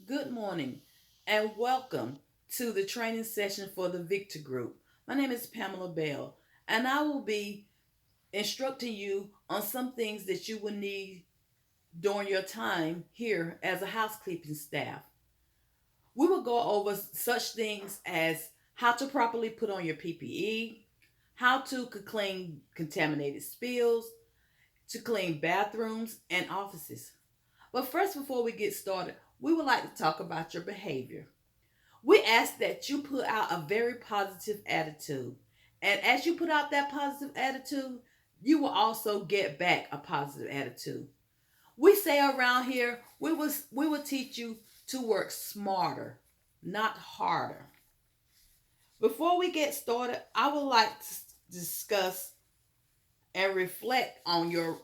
Good morning and welcome to the training session for the Victor Group. My name is Pamela Bell and I will be instructing you on some things that you will need during your time here as a housekeeping staff. We will go over such things as how to properly put on your PPE, how to clean contaminated spills, to clean bathrooms and offices. But first, before we get started, we would like to talk about your behavior. We ask that you put out a very positive attitude. And as you put out that positive attitude, you will also get back a positive attitude. We say around here, we will teach you to work smarter, not harder. Before we get started, I would like to discuss and reflect on your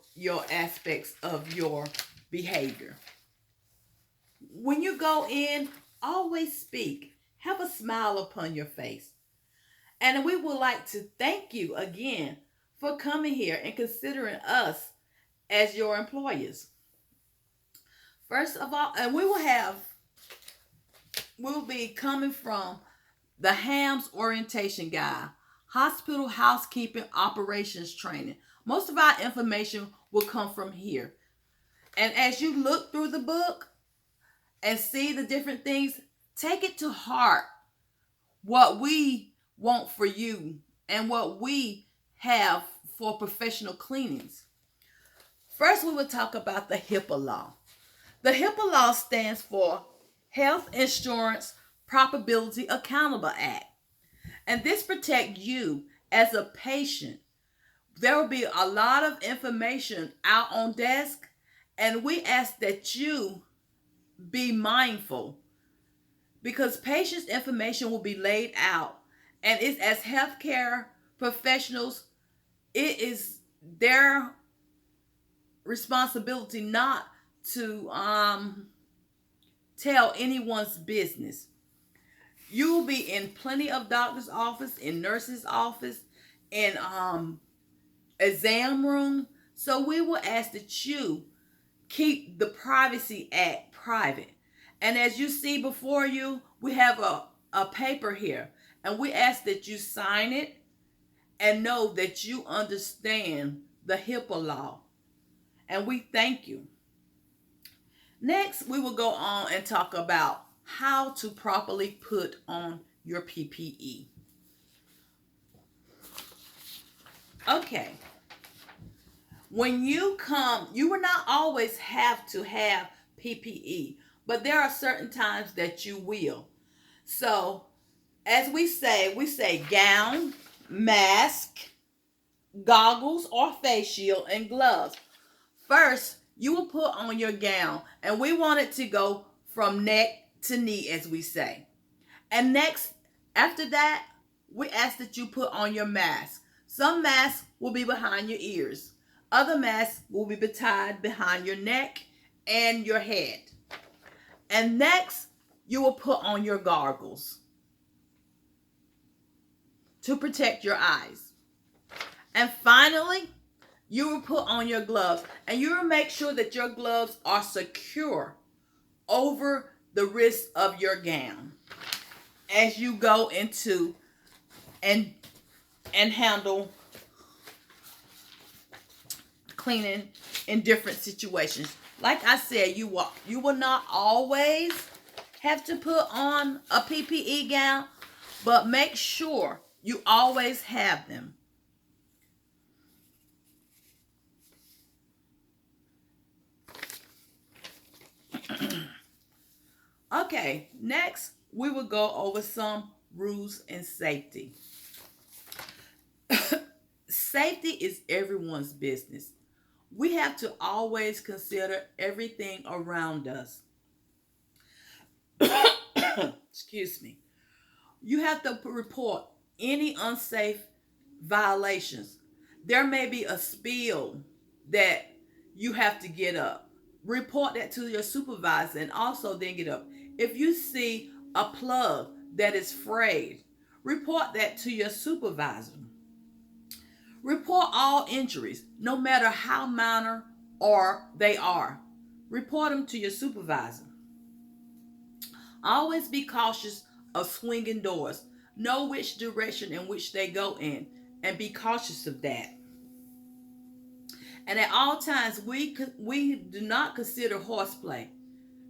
aspects of your behavior. When you go in, always speak. Have a smile upon your face. And we would like to thank you again for coming here and considering us as your employers. First of all, and we'll be coming from the HAMS orientation guide, hospital housekeeping operations training. Most of our information will come from here. And as you look through the book and see the different things, take it to heart what we want for you and what we have for professional cleanings. First, we will talk about the HIPAA law. The HIPAA law stands for Health Insurance Probability Accountable Act. And this protects you as a patient. There will be a lot of information out on desk, and we ask that you be mindful because patients' information will be laid out, and it's as healthcare professionals, it is their responsibility not to tell anyone's business. You will be in plenty of doctor's office, in nurse's office, in exam room. So we will ask that you keep the Privacy Act private. And as you see before you, we have a paper here. And we ask that you sign it and know that you understand the HIPAA law. And we thank you. Next, we will go on and talk about how to properly put on your PPE. Okay. When you come, you will not always have to have PPE, but there are certain times that you will. So, as we say gown, mask, goggles or face shield, and gloves. First, you will put on your gown, and we want it to go from neck to knee, as we say. And next, after that, we ask that you put on your mask. Some masks will be behind your ears. Other masks will be tied behind your neck and your head. And next, you will put on your goggles to protect your eyes. And finally, you will put on your gloves, and you will make sure that your gloves are secure over the wrist of your gown as you go into and handle cleaning in different situations. Like I said, you will not always have to put on a PPE gown, but make sure you always have them. Okay, next we will go over some rules and safety. Safety is everyone's business. We have to always consider everything around us. Excuse me. You have to report any unsafe violations. There may be a spill that you have to get up. Report that to your supervisor and also then get up. If you see a plug that is frayed, report that to your supervisor. Report all injuries, no matter how minor or they are. Report them to your supervisor. Always be cautious of swinging doors. Know which direction in which they go in, and be cautious of that. And at all times, we do not consider horseplay,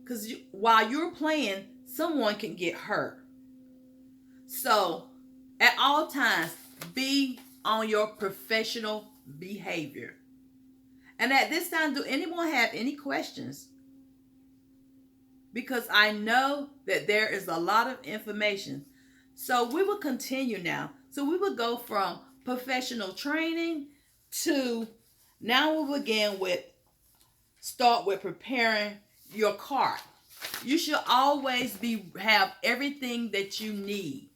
because while you're playing, someone can get hurt. So, at all times, be on your professional behavior. And at this time, do anyone have any questions? Because I know that there is a lot of information. So we will continue now. So we will go from professional training to now we'll begin with start with preparing your cart. You should always be have everything that you need.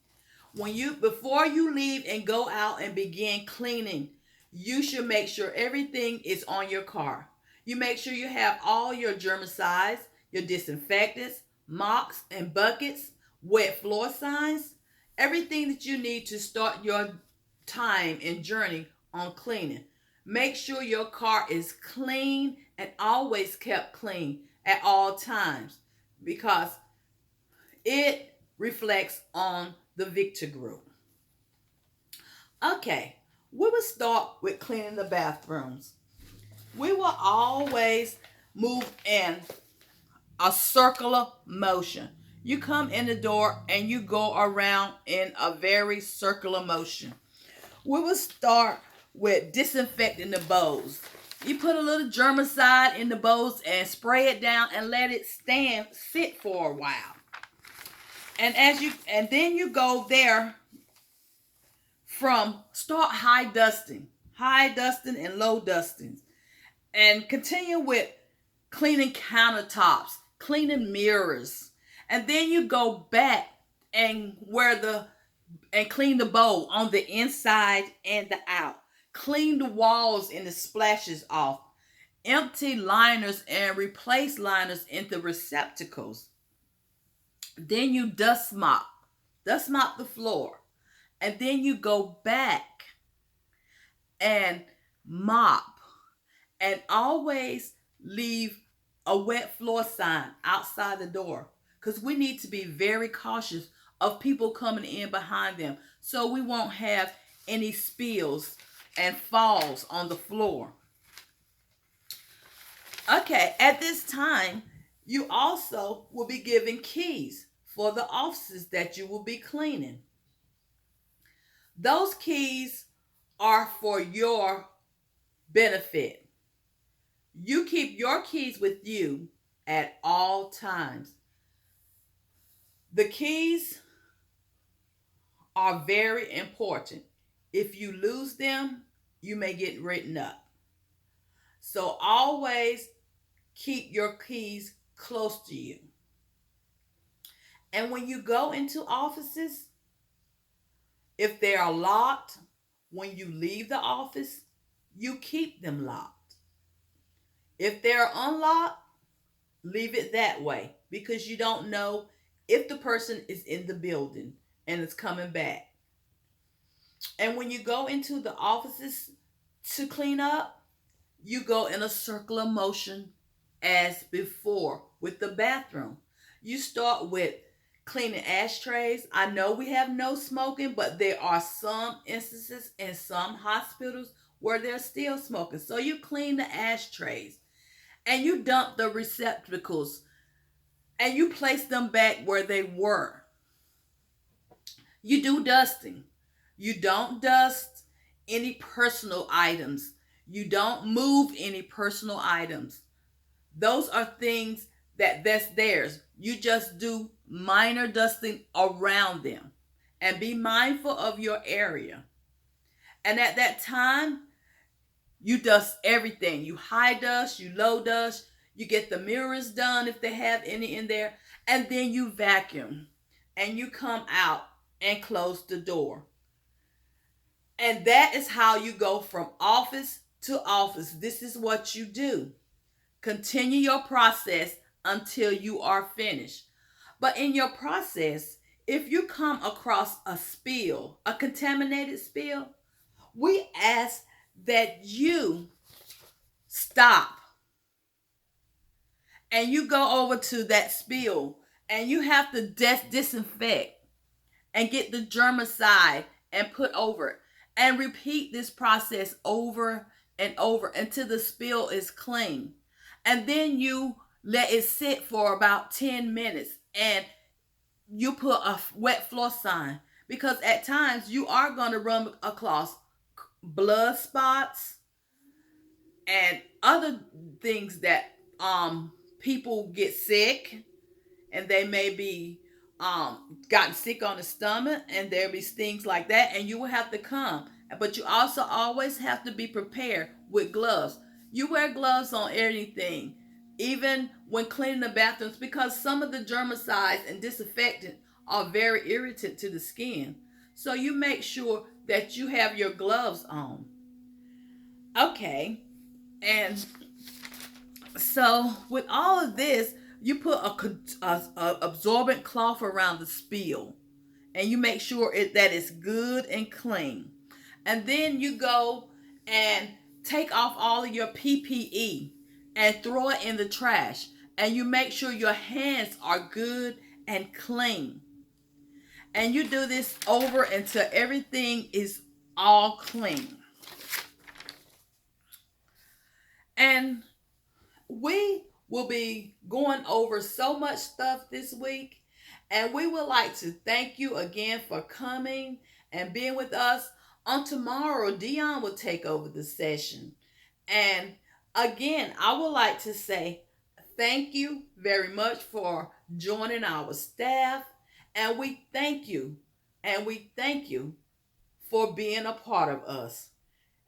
When you before you leave and go out and begin cleaning, you should make sure everything is on your car. You make sure you have all your germicides, your disinfectants, mops and buckets, wet floor signs, everything that you need to start your time and journey on cleaning. Make sure your car is clean and always kept clean at all times because it reflects on the Victor Group. Okay, we will start with cleaning the bathrooms. We will always move in a circular motion. You come in the door and you go around in a very circular motion. We will start with disinfecting the bowls. You put a little germicide in the bowls and spray it down and let it sit for a while. And then you go there from start high dusting and low dusting, and continue with cleaning countertops, cleaning mirrors, and then you go back and clean the bowl on the inside and the out. Clean the walls and the splashes off. Empty liners and replace liners into receptacles. Then you dust mop the floor. And then you go back and mop. And always leave a wet floor sign outside the door. Because we need to be very cautious of people coming in behind them. So we won't have any spills and falls on the floor. Okay, at this time, you also will be given keys for the offices that you will be cleaning. Those keys are for your benefit. You keep your keys with you at all times. The keys are very important. If you lose them, you may get written up. So always keep your keys close to you. And when you go into offices, if they are locked, when you leave the office, you keep them locked. If they're unlocked, leave it that way because you don't know if the person is in the building and is coming back. And when you go into the offices to clean up, you go in a circular motion as before with the bathroom. You start with cleaning ashtrays. I know we have no smoking, but there are some instances in some hospitals where they're still smoking. So you clean the ashtrays and you dump the receptacles and you place them back where they were. You do dusting. You don't dust any personal items. You don't move any personal items. Those are things that's theirs. You just do minor dusting around them and be mindful of your area. And at that time, you dust everything. You high dust, you low dust, you get the mirrors done if they have any in there, and then you vacuum and you come out and close the door. And that is how you go from office to office. This is what you do. Continue your process until you are finished. But in your process, if you come across a spill, a contaminated spill, we ask that you stop and you go over to that spill and you have to disinfect and get the germicide and put over it, and repeat this process over and over until the spill is clean. And then you let it sit for about 10 minutes, and you put a wet floor sign, because at times you are going to run across blood spots and other things that people get sick, and they may be gotten sick on the stomach, and there be things like that, and you will have to come. But you also always have to be prepared with gloves. You wear gloves on anything, even when cleaning the bathrooms, because some of the germicides and disinfectant are very irritant to the skin. So you make sure that you have your gloves on. Okay, and so with all of this, you put a absorbent cloth around the spill, and you make sure that it's good and clean. And then you go and take off all of your PPE and throw it in the trash. And you make sure your hands are good and clean. And you do this over until everything is all clean. And we will be going over so much stuff this week, and we would like to thank you again for coming and being with us. On tomorrow, Dion will take over the session. And again, I would like to say thank you very much for joining our staff. And we thank you. And we thank you for being a part of us.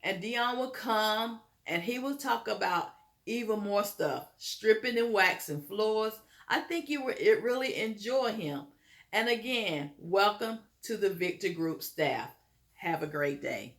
And Dion will come and he will talk about even more stuff, stripping and waxing floors. I think you will really enjoy him. And again, welcome to the Victor Group staff. Have a great day.